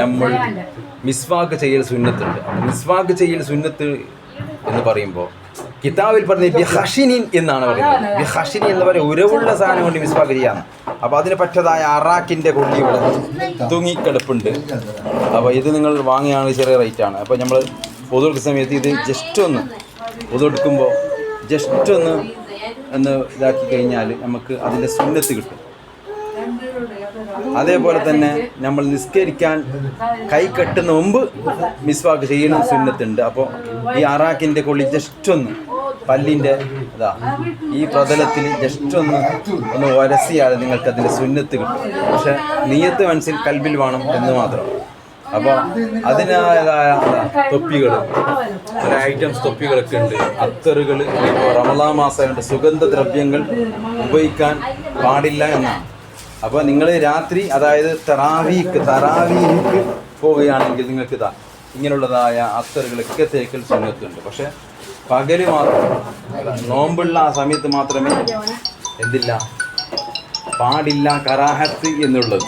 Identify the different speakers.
Speaker 1: നമ്മൾ മിസ്വാക്ക് ചെയ്യൽ സുന്നത്തുണ്ട്. മിസ്വാക്ക് ചെയ്യൽ സുന്നത്ത് എന്ന് പറയുമ്പോൾ കിതാബിൽ പറഞ്ഞ ബിഹഷിനിൻ എന്നാണ് പറയുന്നത്. ബിഹഷിനി എന്ന് പറയുക ഉരവുള്ള സാധനം കൊണ്ട് മിസ്വാക്ക് ചെയ്യാം. അപ്പോൾ അതിന് പറ്റതായ അറാക്കിൻ്റെ കൊള്ളി ഇവിടെ തൂങ്ങിക്കിടപ്പുണ്ട്. അപ്പോൾ ഇത് നിങ്ങൾ വാങ്ങുകയാണെങ്കിൽ ചെറിയ റേറ്റാണ്. അപ്പോൾ നമ്മൾ പൊതുവെടുക്കുന്ന സമയത്ത് ഇത് ജസ്റ്റ് ഒന്ന് പൊതുവെടുക്കുമ്പോൾ ജസ്റ്റ് ഒന്ന് ഇതാക്കി കഴിഞ്ഞാൽ നമുക്ക് അതിൻ്റെ സുന്നത്ത് കിട്ടും. അതേപോലെ തന്നെ നമ്മൾ നിസ്കരിക്കാൻ കൈ കെട്ടുന്ന മുമ്പ് മിസ്വാക്ക് ചെയ്യണം സുന്നത്തുണ്ട്. അപ്പോൾ ഈ അറാക്കിൻ്റെ കൊള്ളി ജസ്റ്റ് ഒന്ന് പല്ലിൻ്റെ ഈ പ്രതലത്തിൽ ജസ്റ്റ് ഒന്ന് ഉരസിയാൽ നിങ്ങൾക്ക് അതിൻ്റെ സുന്നത്ത് കിട്ടും. പക്ഷെ നിയ്യത്ത് മനസ്സിൽ കൽബിൽ വേണം എന്ന് മാത്രം. അപ്പോൾ അതിൻ്റേതായ തൊപ്പികൾ, പല ഐറ്റംസ് തൊപ്പികളൊക്കെ ഉണ്ട്. അത്തറുകൾ, ഇപ്പോൾ റമദാൻ മാസമായിട്ട് സുഗന്ധദ്രവ്യങ്ങൾ ഉപയോഗിക്കാൻ പാടില്ല എന്നാണ്. അപ്പോൾ നിങ്ങൾ രാത്രി, അതായത് തറാവീക്ക് പോവുകയാണെങ്കിൽ നിങ്ങൾക്ക് ഇങ്ങനെയുള്ളതായ അത്തറുകളൊക്കെ തേക്കൽ സുന്നത്തുണ്ട്. പക്ഷെ പകല് മാത്രം, നോമ്പുള്ള ആ സമയത്ത് മാത്രമേ എന്തില്ല പാടില്ല, കറാഹത്ത് എന്നുള്ളത്.